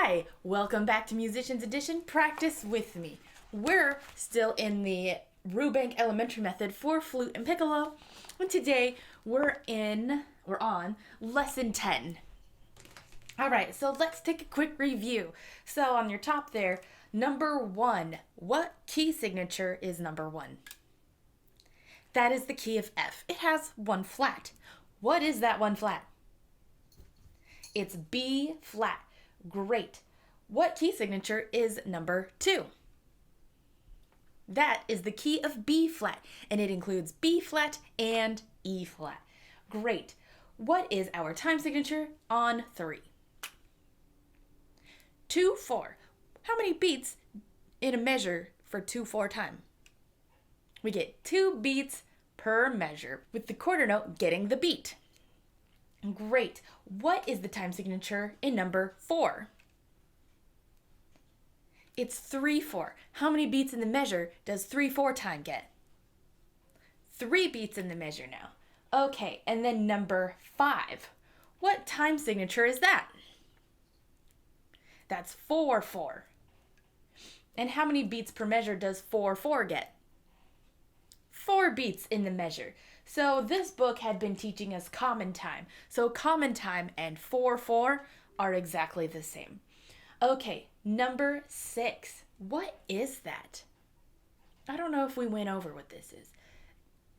Hi, welcome back to Musicians Edition Practice With Me. We're still in the Rubank Elementary Method for Flute and Piccolo, and today we're on Lesson 10. Alright, so let's take a quick review. So on your top there, number 1, what key signature is number 1? That is the key of F. It has one flat. What is that one flat? It's B flat. Great. What key signature is number 2? That is the key of B flat, and it includes B flat and E flat. Great. What is our time signature on 3? 2/4. How many beats in a measure for 2/4 time? We get 2 beats per measure, with the quarter note getting the beat. Great. What is the time signature in number 4? It's 3/4. How many beats in the measure does 3/4 time get? 3 beats in the measure now. Okay, and then number 5. What time signature is that? That's 4/4. And how many beats per measure does 4/4 get? 4 beats in the measure. So this book had been teaching us common time. So common time and 4/4 are exactly the same. Okay, number 6. What is that? I don't know if we went over what this is.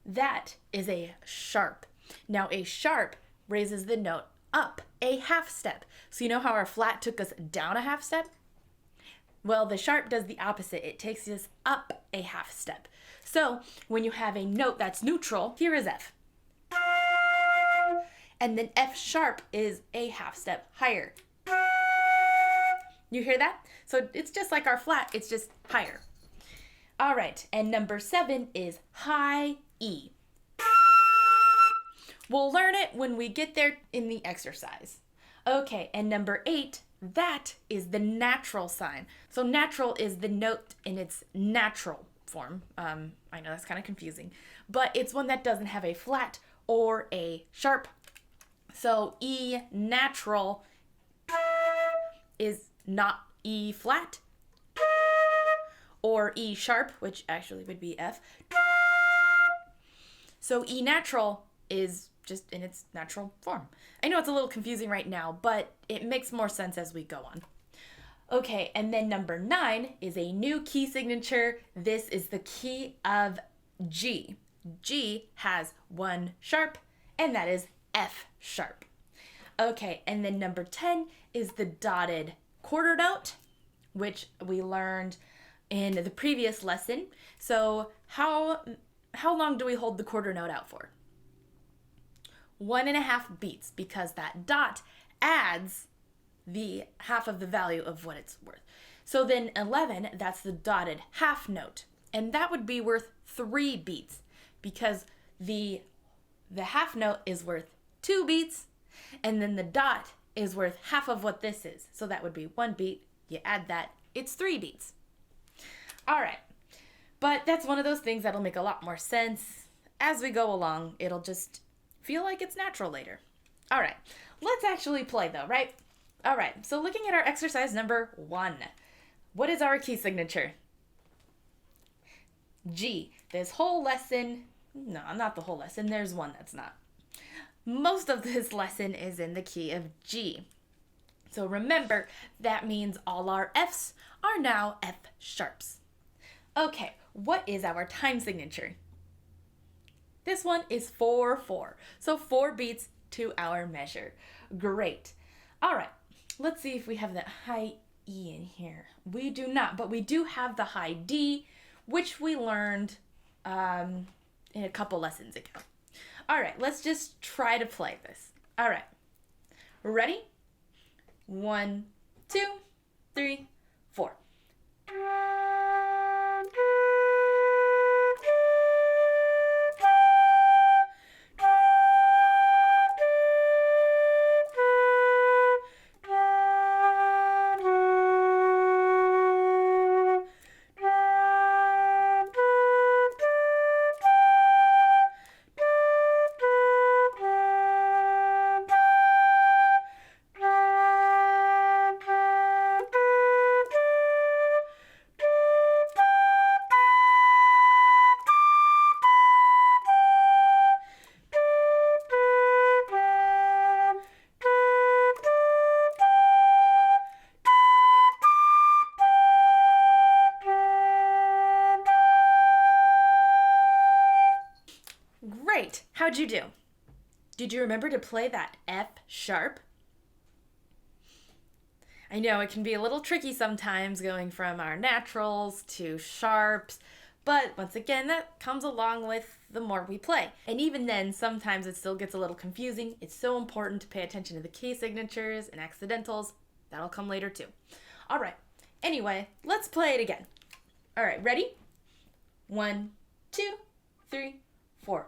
That is a sharp. Now a sharp raises the note up a half step. So you know how our flat took us down a half step? Well, the sharp does the opposite. It takes us up a half step. So when you have a note that's neutral, here is F. And then F sharp is a half step higher. You hear that? So it's just like our flat, it's just higher. All right, and number 7 is high E. We'll learn it when we get there in the exercise. Okay, and number 8, that is the natural sign. So natural is the note in its natural form. I know that's kind of confusing, but it's one that doesn't have a flat or a sharp. So E natural is not E flat or E sharp, which actually would be F. So E natural is just in its natural form. I know it's a little confusing right now, but it makes more sense as we go on. Okay, and then number 9 is a new key signature. This is the key of G. G has one sharp, and that is F sharp. Okay, and then number 10 is the dotted quarter note, which we learned in the previous lesson. So how long do we hold the quarter note out for? 1.5 beats, because that dot adds the half of the value of what it's worth. So then 11, that's the dotted half note, and that would be worth 3 beats, because the half note is worth 2 beats, and then the dot is worth half of what this is. So that would be 1 beat. You add that, it's 3 beats. All right, but that's one of those things that'll make a lot more sense as we go along. It'll just feel like it's natural later. All right, let's actually play though, right? All right, so looking at our exercise number 1, what is our key signature? G. This whole lesson, no, not the whole lesson, there's one that's not. Most of this lesson is in the key of G. So remember, that means all our Fs are now F sharps. Okay, what is our time signature? This one is 4/4. So 4 beats to our measure. Great. All right, let's see if we have that high E in here. We do not, but we do have the high D, which we learned in a couple lessons ago. All right, let's just try to play this. All right, ready? 1, 2, 3, 4. how'd you do? Did you remember to play that F sharp? I know it can be a little tricky sometimes going from our naturals to sharps, but once again, that comes along with the more we play. And even then, sometimes it still gets a little confusing. It's so important to pay attention to the key signatures and accidentals. That'll come later too. All right. Anyway, let's play it again. All right, ready? 1, 2, 3, 4.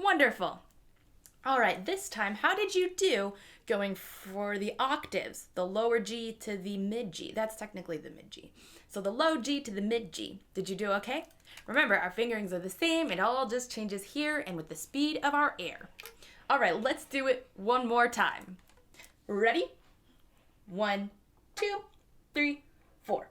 Wonderful. All right, this time, how did you do going for the octaves, the lower G to the mid G? That's technically the mid G. So the low G to the mid G. Did you do okay? Remember, our fingerings are the same. It all just changes here and with the speed of our air. All right, let's do it one more time. Ready? 1, 2, 3, 4.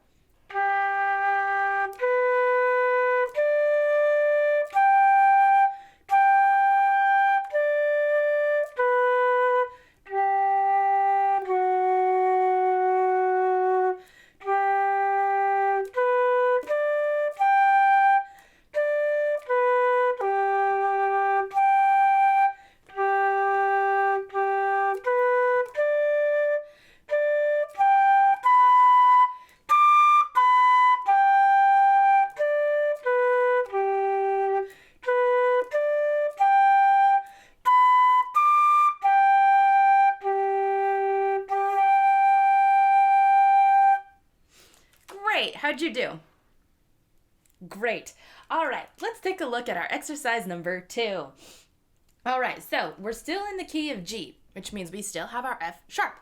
How'd you do? Great. All right, let's take a look at our exercise number 2. All right, so we're still in the key of G, which means we still have our F sharp.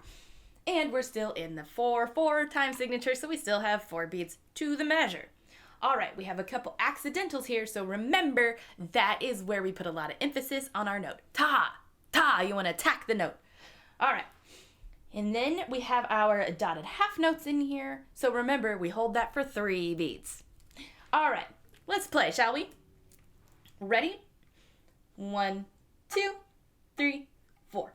And we're still in the 4/4 time signature, so we still have 4 beats to the measure. All right, we have a couple accidentals here, so remember that is where we put a lot of emphasis on our note. Ta, ta, you want to attack the note. All right. And then we have our dotted half notes in here. So remember, we hold that for 3 beats. All right, let's play, shall we? Ready? 1, 2, 3, 4.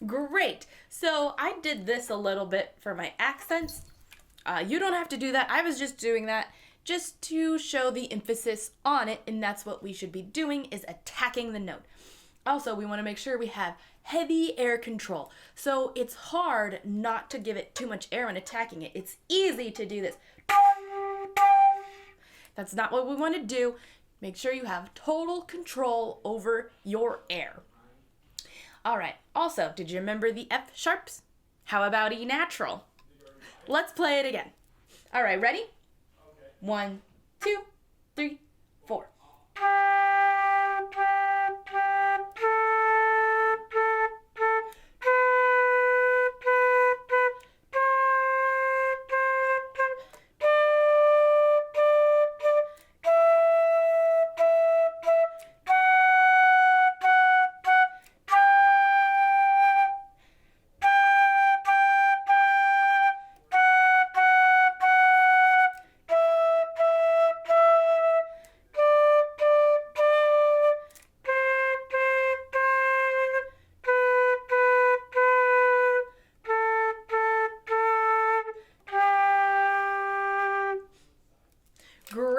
Great. So I did this a little bit for my accents. You don't have to do that. I was just doing that just to show the emphasis on it, and that's what we should be doing, is attacking the note. Also, we want to make sure we have heavy air control. So it's hard not to give it too much air when attacking it. It's easy to do this. That's not what we want to do. Make sure you have total control over your air. All right. Also, did you remember the F sharps? How about E natural? Let's play it again. All right, ready? 1, 2, 3, 4.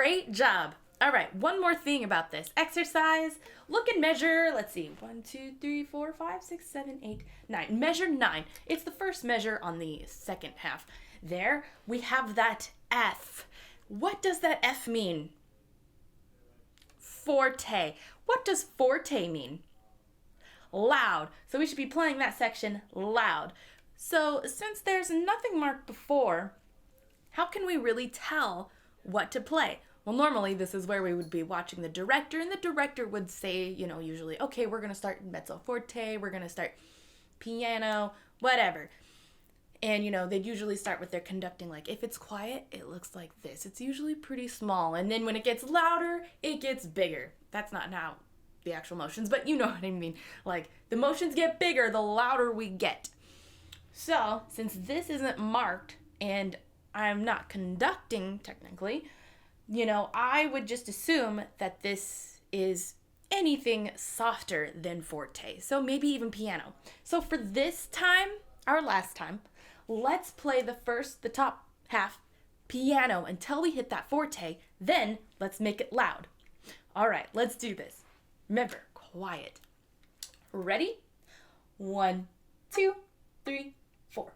Great job. All right, one more thing about this exercise. Look and measure, let's see, 1, 2, 3, 4, 5, 6, 7, 8, 9. Measure 9. It's the first measure on the second half. There, we have that F. What does that F mean? Forte. What does forte mean? Loud. So we should be playing that section loud. So since there's nothing marked before, how can we really tell what to play? Well, normally this is where we would be watching the director, and the director would say, usually, okay, we're going to start mezzo forte, we're going to start piano, whatever. And, they'd usually start with their conducting, like, if it's quiet, it looks like this. It's usually pretty small. And then when it gets louder, it gets bigger. That's not how the actual motions, but you know what I mean. Like, the motions get bigger, the louder we get. So, since this isn't marked, and I'm not conducting, technically, I would just assume that this is anything softer than forte. So maybe even piano. So for this time, our last time, let's play the top half piano until we hit that forte. Then let's make it loud. All right, let's do this. Remember, quiet. Ready? 1, 2, 3, 4.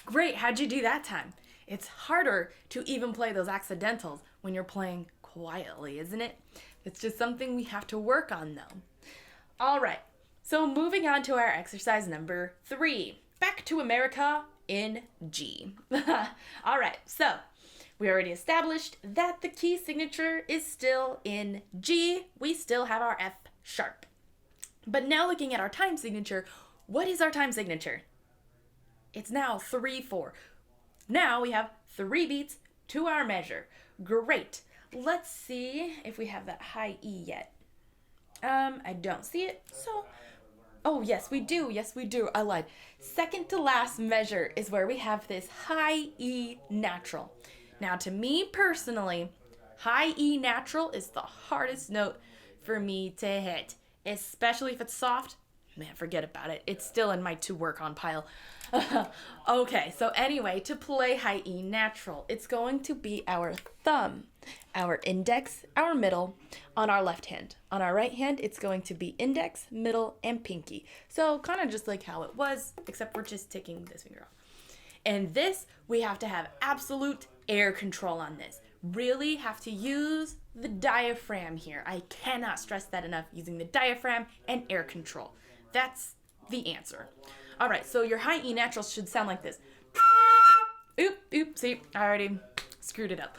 Great, how'd you do that time? It's harder to even play those accidentals when you're playing quietly, isn't it? It's just something we have to work on though. All right, so moving on to our exercise number 3. Back to America in G. All right, so we already established that the key signature is still in G. We still have our F sharp. But now looking at our time signature, what is our time signature? It's now 3/4. Now we have 3 beats to our measure. Great. Let's see if we have that high E yet. I don't see it. So, oh yes, we do. Yes, we do. I lied. Second to last measure is where we have this high E natural. Now, to me personally, high E natural is the hardest note for me to hit, especially if it's soft. Man, forget about it. It's still in my to work on pile. Okay, so anyway, to play high E natural, it's going to be our thumb, our index, our middle on our left hand. On our right hand, it's going to be index, middle, and pinky. So kind of just like how it was, except we're just taking this finger off. And this, we have to have absolute air control on this. Really have to use the diaphragm here. I cannot stress that enough, using the diaphragm and air control. That's the answer. All right, so your high E natural should sound like this. Oop, see, I already screwed it up.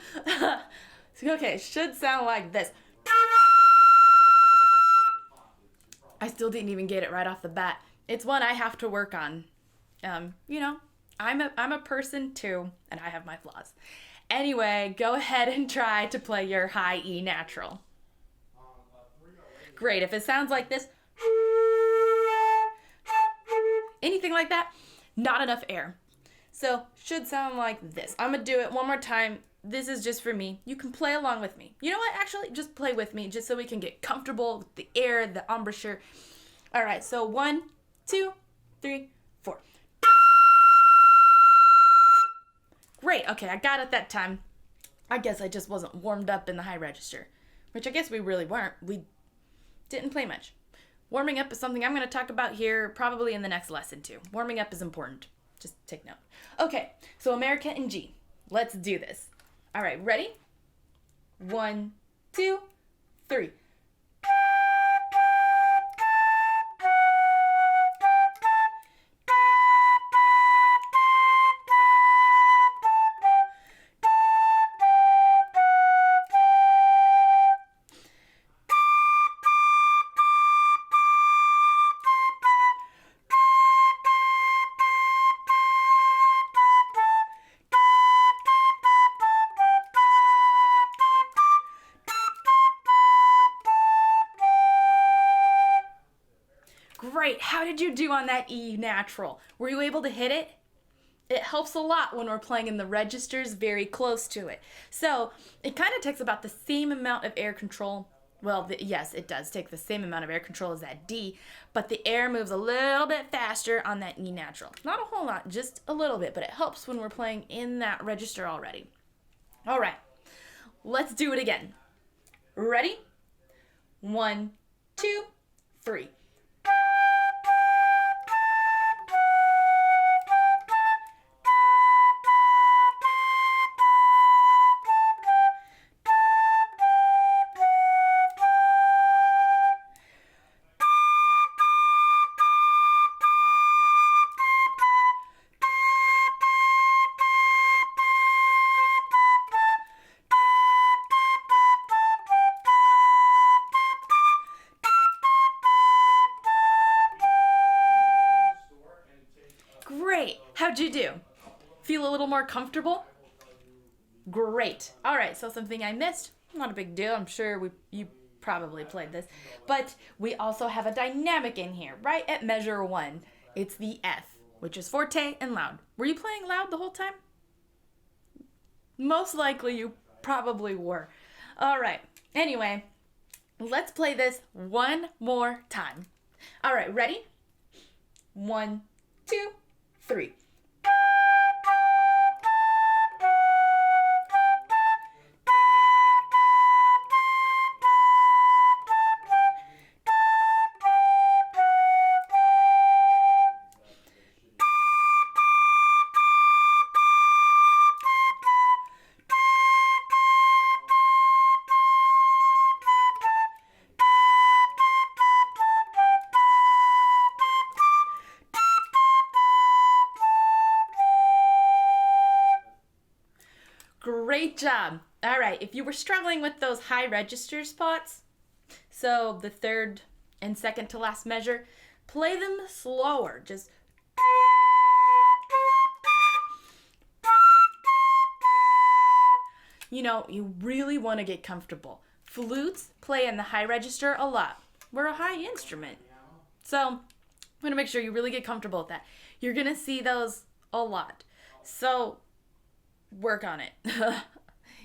Okay, it should sound like this. I still didn't even get it right off the bat. It's one I have to work on. I'm a person too, and I have my flaws. Anyway, go ahead and try to play your high E natural. Great, if it sounds like this, anything like that, not enough air. So, should sound like this. I'm going to do it one more time. This is just for me. You can play along with me. You know what? Actually, just play with me just so we can get comfortable with the air, the embouchure. All right, so 1, 2, 3, 4. Great. Okay, I got it that time. I guess I just wasn't warmed up in the high register, which I guess we really weren't. We didn't play much. Warming up is something I'm going to talk about here probably in the next lesson too. Warming up is important. Just take note. Okay, so America in G. Let's do this. All right, ready? 1, 2, 3. Great. How did you do on that E natural? Were you able to hit it? It helps a lot when we're playing in the registers very close to it. So it kind of takes about the same amount of air control. Well, yes, it does take the same amount of air control as that D, but the air moves a little bit faster on that E natural. Not a whole lot, just a little bit, but it helps when we're playing in that register already. All right, let's do it again. Ready? 1, 2, 3. Great. How'd you do? Feel a little more comfortable? Great. All right, so something I missed. Not a big deal. I'm sure you probably played this. But we also have a dynamic in here, right at measure 1. It's the F, which is forte and loud. Were you playing loud the whole time? Most likely you probably were. All right. Anyway, let's play this one more time. All right, ready? 1, 2, 3. Great job. All right, if you were struggling with those high register spots, so the third and second to last measure, play them slower. Just you really want to get comfortable. Flutes play in the high register a lot. We're a high instrument. So I'm going to make sure you really get comfortable with that. You're going to see those a lot. So work on it.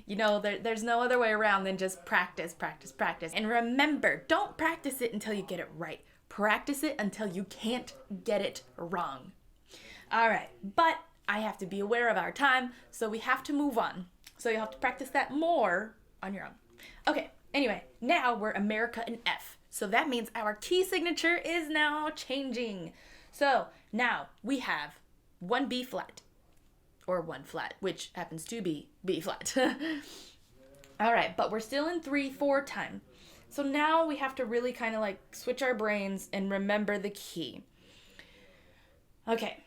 There's no other way around than just practice, practice, practice. And remember, don't practice it until you get it right. Practice it until you can't get it wrong. All right, but I have to be aware of our time, so we have to move on. So you'll have to practice that more on your own. Okay, anyway, now we're America in F. So that means our key signature is now changing. So now we have one B flat, or one flat, which happens to be B flat. All right, but we're still in 3/4 time. So now we have to really kind of like switch our brains and remember the key. Okay,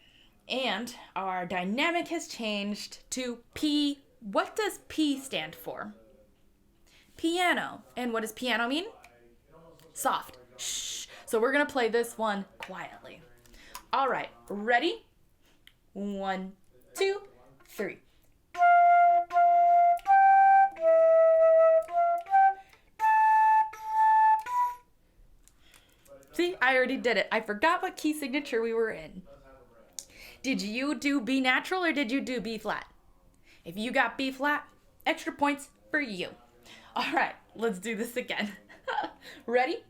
and our dynamic has changed to P. What does P stand for? Piano. And what does piano mean? Soft. Shh. So we're going to play this one quietly. All right, ready? 1, 2, 3. See, I already did it. I forgot what key signature we were in. Did you do B natural or did you do B flat? If you got B flat, extra points for you. All right, let's do this again. Ready?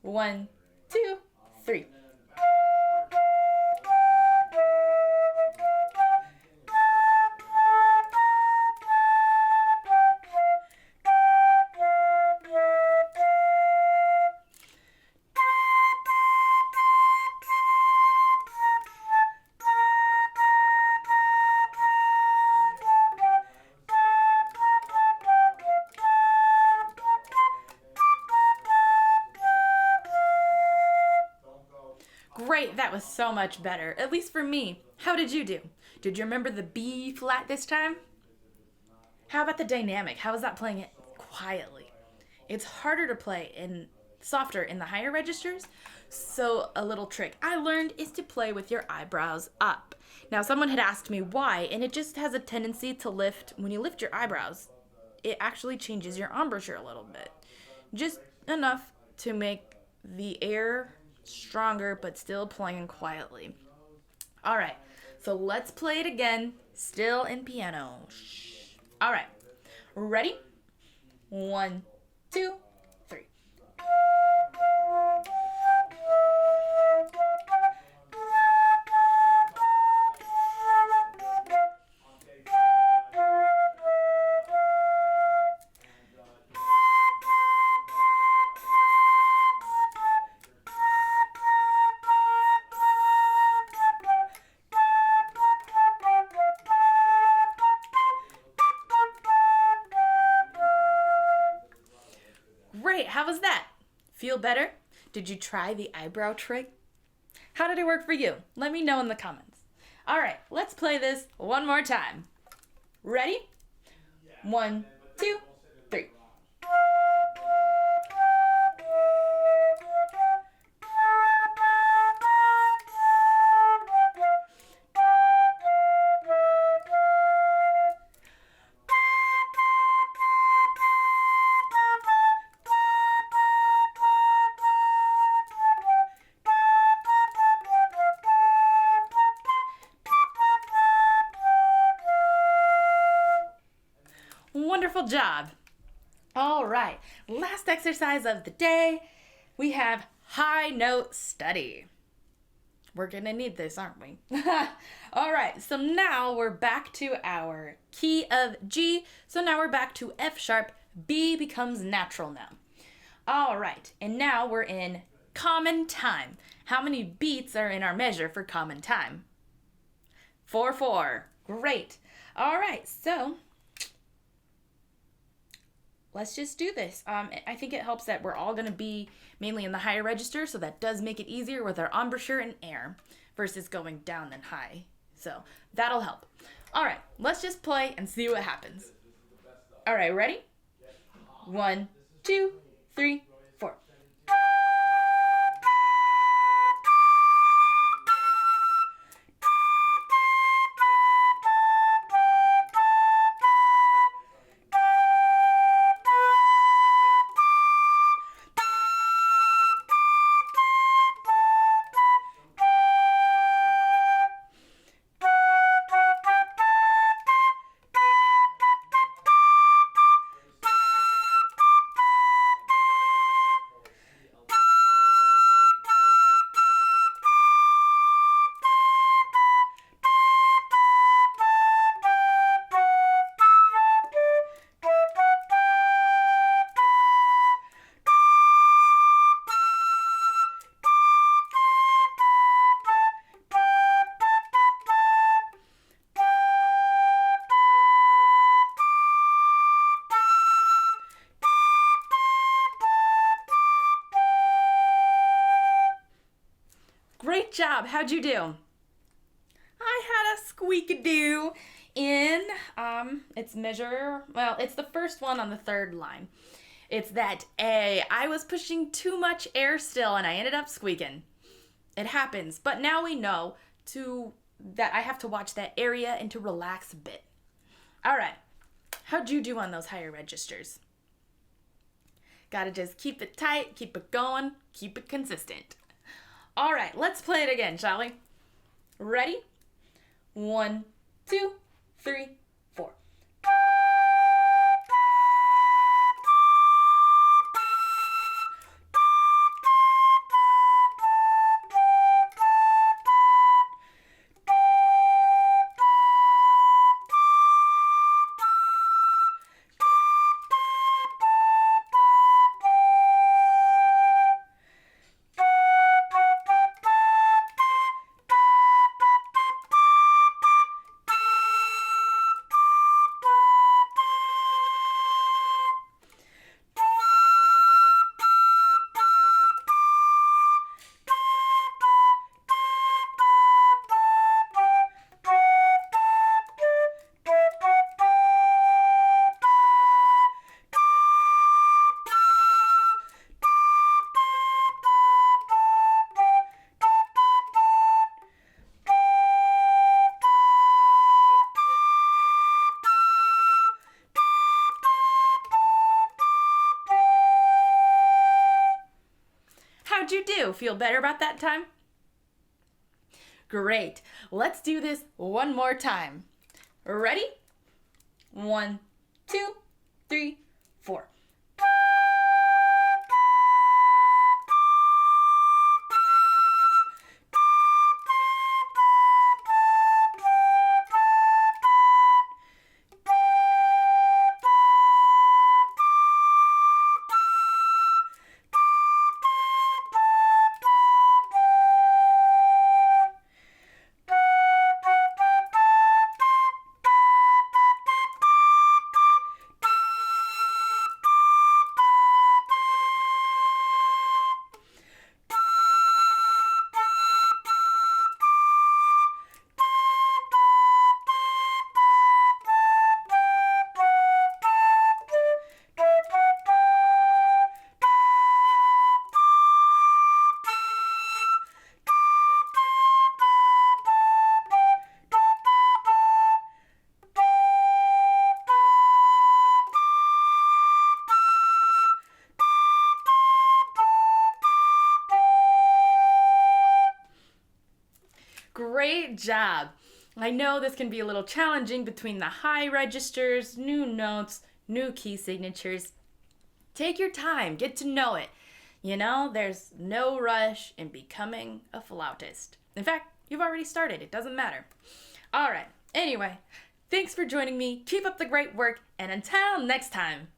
1, 2, 3. Great, that was so much better, at least for me. How did you do? Did you remember the B flat this time? How about the dynamic? How was that playing it quietly? It's harder to play and softer in the higher registers, so a little trick I learned is to play with your eyebrows up. Now, someone had asked me why, and it just has a tendency to lift. When you lift your eyebrows, it actually changes your embouchure a little bit. Just enough to make the air stronger, but still playing quietly. All right, so let's play it again, still in piano. Shh. All right, ready? One, two, three. Great, how was that? Feel better? Did you try the eyebrow trick? How did it work for you? Let me know in the comments. All right, let's play this one more time. Ready? One, two, three. Wonderful job. All right, last exercise of the day. We have high note study. We're gonna need this, aren't we? All right, so now we're back to our key of G. So now we're back to F sharp. B becomes natural now. All right, and now we're in common time. How many beats are in our measure for common time? 4/4. Great. All right, so let's just do this. I think it helps that we're all going to be mainly in the higher register, so that does make it easier with our embouchure and air versus going down and high. So that'll help. All right, let's just play and see what happens. All right, ready? 1, 2, 3, 4. Great job. How'd you do? I had a squeak-a-doo in its measure. Well, it's the first one on the third line. It's that A. I was pushing too much air still and I ended up squeaking. It happens, but now we know that I have to watch that area and to relax a bit. All right. How'd you do on those higher registers? Gotta just keep it tight, keep it going, keep it consistent. All right, let's play it again, shall we? Ready? 1, 2, 3, 4. How'd you do? Feel better about that time? Great. Let's do this one more time. Ready? 1, 2, 3, 4. Great job. I know this can be a little challenging between the high registers, new notes, new key signatures. Take your time, get to know it. You know, there's no rush in becoming a flautist. In fact, you've already started, it doesn't matter. All right, anyway, thanks for joining me. Keep up the great work, and until next time.